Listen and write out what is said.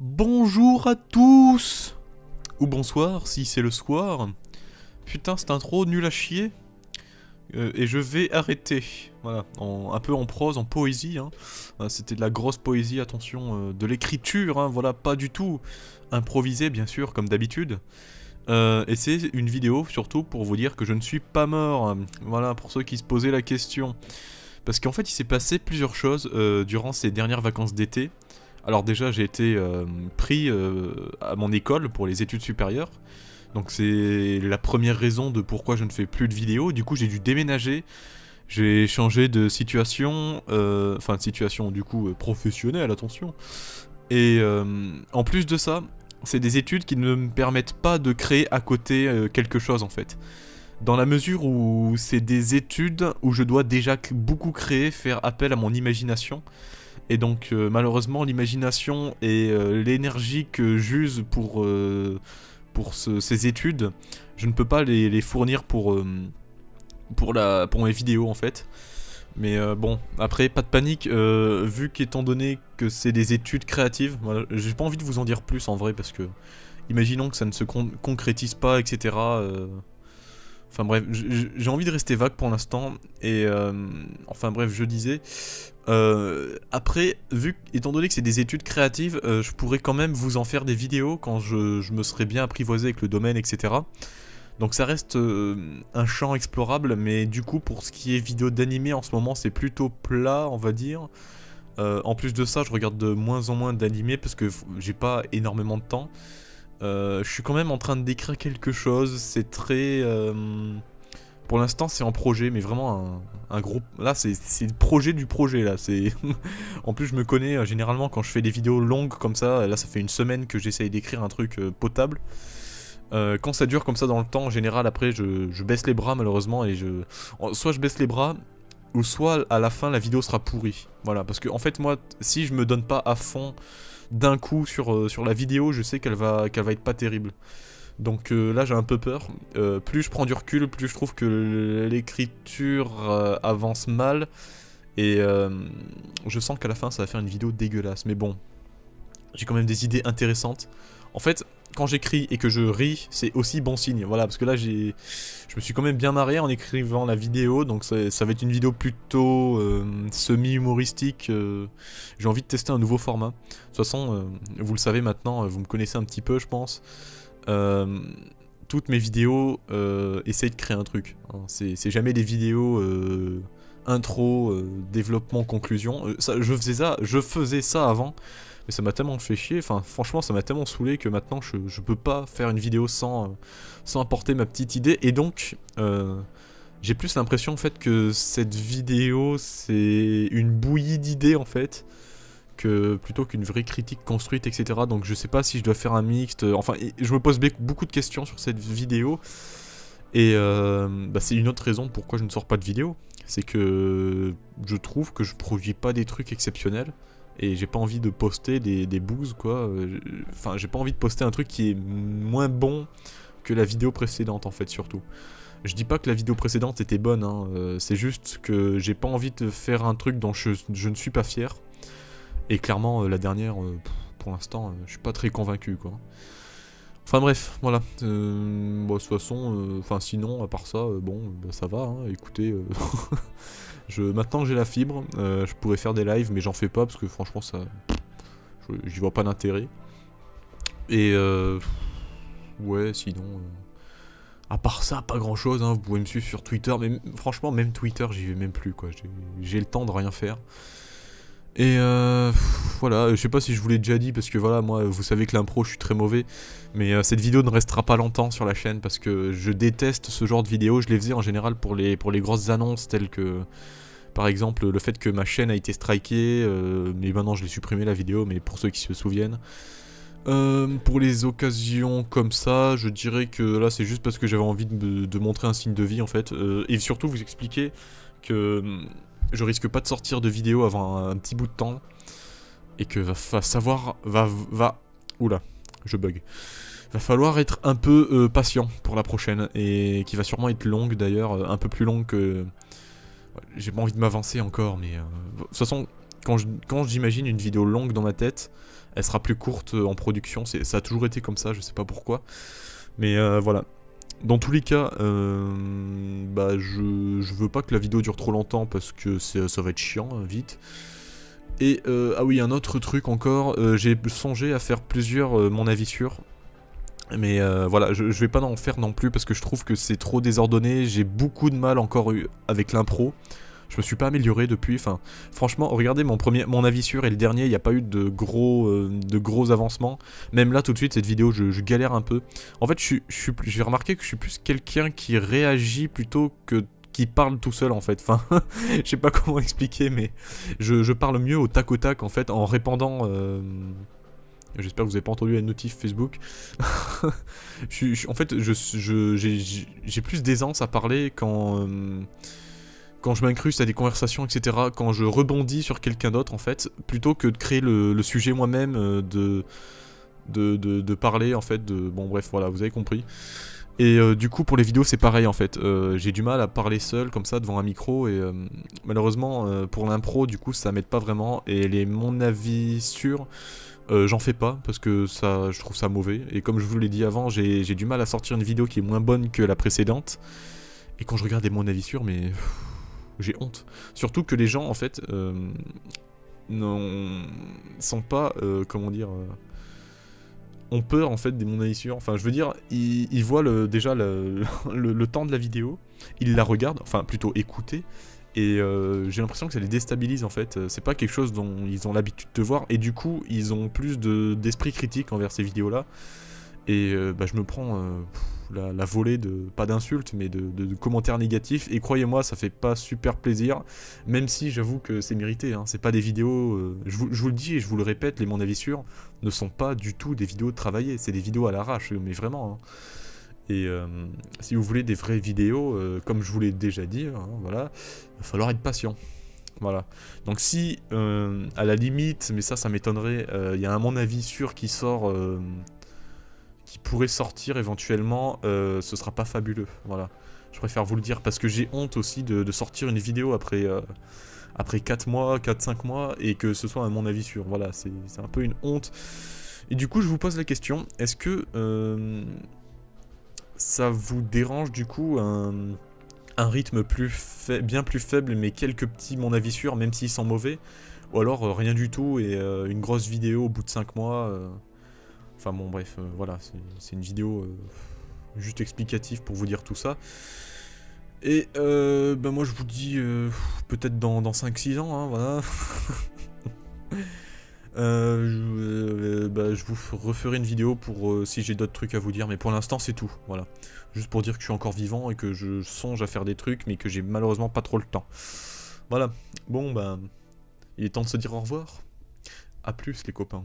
Bonjour à tous. Ou bonsoir si c'est le soir. Putain, cette intro nulle à chier. Et je vais arrêter. Voilà, un peu en prose, en poésie. Hein. C'était de la grosse poésie, attention, de l'écriture. Hein, voilà, pas du tout improvisé, bien sûr, comme d'habitude. Et c'est une vidéo surtout pour vous dire que je ne suis pas mort. Voilà, pour ceux qui se posaient la question. Parce qu'en fait, il s'est passé plusieurs choses durant ces dernières vacances d'été. Alors déjà, j'ai été pris à mon école pour les études supérieures. Donc c'est la première raison de pourquoi je ne fais plus de vidéos. Du coup, j'ai dû déménager. J'ai changé de situation, enfin de situation du coup professionnelle, attention. Et en plus de ça, c'est des études qui ne me permettent pas de créer à côté quelque chose en fait. Dans la mesure où c'est des études où je dois déjà beaucoup créer, faire appel à mon imagination. Et donc malheureusement l'imagination et l'énergie que j'use pour ces études, je ne peux pas les fournir pour mes vidéos en fait. Mais bon, après pas de panique, vu qu'étant donné que c'est des études créatives, voilà, j'ai pas envie de vous en dire plus en vrai parce que imaginons que ça ne se concrétise pas, etc. Enfin bref, j'ai envie de rester vague pour l'instant. Et enfin bref, je disais. Après, étant donné que c'est des études créatives, je pourrais quand même vous en faire des vidéos quand je me serais bien apprivoisé avec le domaine, etc. Donc ça reste un champ explorable, mais du coup pour ce qui est vidéo d'animé en ce moment c'est plutôt plat on va dire. En plus de ça je regarde de moins en moins d'animés parce que j'ai pas énormément de temps. Je suis quand même en train d'écrire quelque chose, c'est très... pour l'instant c'est en projet, mais vraiment un gros... Là c'est le projet du projet là, c'est... En plus je me connais, généralement quand je fais des vidéos longues comme ça, là ça fait une semaine que j'essaye d'écrire un truc potable. Quand ça dure comme ça dans le temps, en général après je baisse les bras malheureusement et soit je baisse les bras, ou soit à la fin la vidéo sera pourrie. Voilà, parce que en fait moi, si je me donne pas à fond d'un coup sur la vidéo, je sais qu'elle va être pas terrible. Donc là j'ai un peu peur. Plus je prends du recul, plus je trouve que l'écriture avance mal. Et je sens qu'à la fin ça va faire une vidéo dégueulasse. Mais bon, j'ai quand même des idées intéressantes. En fait, quand j'écris et que je ris, c'est aussi bon signe. Voilà, parce que là, je me suis quand même bien marré en écrivant la vidéo. Donc ça va être une vidéo plutôt semi-humoristique. J'ai envie de tester un nouveau format. De toute façon, vous le savez maintenant, vous me connaissez un petit peu, je pense. Toutes mes vidéos essayent de créer un truc. Hein. C'est jamais des vidéos intro, développement, conclusion. Je faisais ça avant. Mais ça m'a tellement fait chier, enfin franchement ça m'a tellement saoulé que maintenant je peux pas faire une vidéo sans apporter ma petite idée. Et donc j'ai plus l'impression en fait que cette vidéo c'est une bouillie d'idées en fait, que plutôt qu'une vraie critique construite, etc. Donc je sais pas si je dois faire un mixte, enfin je me pose beaucoup de questions sur cette vidéo. Et c'est une autre raison pourquoi je ne sors pas de vidéo. C'est que je trouve que je produis pas des trucs exceptionnels. Et j'ai pas envie de poster des boosts quoi. Enfin, j'ai pas envie de poster un truc qui est moins bon que la vidéo précédente en fait, surtout. Je dis pas que la vidéo précédente était bonne, hein. C'est juste que j'ai pas envie de faire un truc dont je ne suis pas fier. Et clairement, la dernière, pour l'instant, je suis pas très convaincu quoi. Enfin bref, voilà. De toute façon, sinon, à part ça, ça va, hein. Écoutez, maintenant que j'ai la fibre, je pourrais faire des lives, mais j'en fais pas parce que franchement, j'y vois pas d'intérêt. Et ouais, sinon, à part ça, pas grand chose, hein. Vous pouvez me suivre sur Twitter, mais franchement, même Twitter, j'y vais même plus, quoi. J'ai le temps de rien faire. Et voilà, je sais pas si je vous l'ai déjà dit parce que voilà, moi vous savez que l'impro je suis très mauvais, mais cette vidéo ne restera pas longtemps sur la chaîne parce que je déteste ce genre de vidéos. Je les faisais en général pour les grosses annonces telles que par exemple le fait que ma chaîne a été strikée, mais maintenant je l'ai supprimé la vidéo, mais pour ceux qui se souviennent. Pour les occasions comme ça, je dirais que là c'est juste parce que j'avais envie de montrer un signe de vie en fait, et surtout vous expliquer que je risque pas de sortir de vidéo avant un petit bout de temps. Et que oula, je bug. Va falloir être un peu patient pour la prochaine. Et qui va sûrement être longue d'ailleurs, un peu plus longue que... J'ai pas envie de m'avancer encore, mais... De toute façon, quand j'imagine une vidéo longue dans ma tête, elle sera plus courte en production, ça a toujours été comme ça, je sais pas pourquoi. Mais voilà. Dans tous les cas, bah je veux pas que la vidéo dure trop longtemps parce que ça va être chiant, vite. Et ah oui, un autre truc encore, j'ai songé à faire plusieurs mon avis sur. Mais voilà, je vais pas en faire non plus parce que je trouve que c'est trop désordonné, j'ai beaucoup de mal encore avec l'impro. Je me suis pas amélioré depuis, enfin franchement regardez mon avis sur et le dernier, il n'y a pas eu de gros avancements. Même là tout de suite cette vidéo je galère un peu. En fait j'ai remarqué que je suis plus quelqu'un qui réagit plutôt que qui parle tout seul en fait. Enfin je sais pas comment expliquer mais je parle mieux au tac en fait en répondant... J'espère que vous n'avez pas entendu la notif Facebook. En fait, j'ai plus d'aisance à parler quand je m'incruste à des conversations, etc. Quand je rebondis sur quelqu'un d'autre, en fait, plutôt que de créer le sujet moi-même, de parler, en fait, Bon, bref, voilà, vous avez compris. Et du coup, pour les vidéos, c'est pareil, en fait. J'ai du mal à parler seul, comme ça, devant un micro, et malheureusement, pour l'impro, du coup, ça m'aide pas vraiment. Et mon avis sur... j'en fais pas parce que je trouve ça mauvais. Et comme je vous l'ai dit avant, j'ai du mal à sortir une vidéo qui est moins bonne que la précédente. Et quand je regarde mon avis sur, mais j'ai honte. Surtout que les gens, en fait, sont pas, comment dire, ont peur en fait des mon avis sur. Enfin, je veux dire, ils voient déjà le temps de la vidéo, ils la regardent, enfin plutôt écouter. Et j'ai l'impression que ça les déstabilise en fait, c'est pas quelque chose dont ils ont l'habitude de voir, et du coup ils ont plus d'esprit critique envers ces vidéos là, et bah, je me prends la volée pas d'insultes mais de commentaires négatifs, et croyez-moi ça fait pas super plaisir, même si j'avoue que c'est mérité, hein. C'est pas des vidéos, je vous le dis et je vous le répète, mon avis sûr ne sont pas du tout des vidéos travaillées, c'est des vidéos à l'arrache, mais vraiment, hein. Et si vous voulez des vraies vidéos, comme je vous l'ai déjà dit, hein, voilà, il va falloir être patient. Voilà. Donc si, à la limite, mais ça m'étonnerait, il y a un mon avis sûr qui sort, qui pourrait sortir éventuellement, ce sera pas fabuleux. Voilà. Je préfère vous le dire parce que j'ai honte aussi de sortir une vidéo après 4 mois, 4-5 mois, et que ce soit un mon avis sûr. Voilà, c'est un peu une honte. Et du coup, je vous pose la question, est-ce que... ça vous dérange du coup un rythme bien plus faible mais quelques petits mon avis sûr même s'ils sont mauvais, ou alors rien du tout et une grosse vidéo au bout de 5 mois, enfin bon bref, voilà, c'est une vidéo juste explicative pour vous dire tout ça. Et bah moi je vous dis peut-être dans 5-6 ans, hein, voilà. Bah, je vous referai une vidéo pour si j'ai d'autres trucs à vous dire, mais pour l'instant c'est tout, voilà. Juste pour dire que je suis encore vivant et que je songe à faire des trucs, mais que j'ai malheureusement pas trop le temps. Voilà, bon bah, il est temps de se dire au revoir. A plus les copains.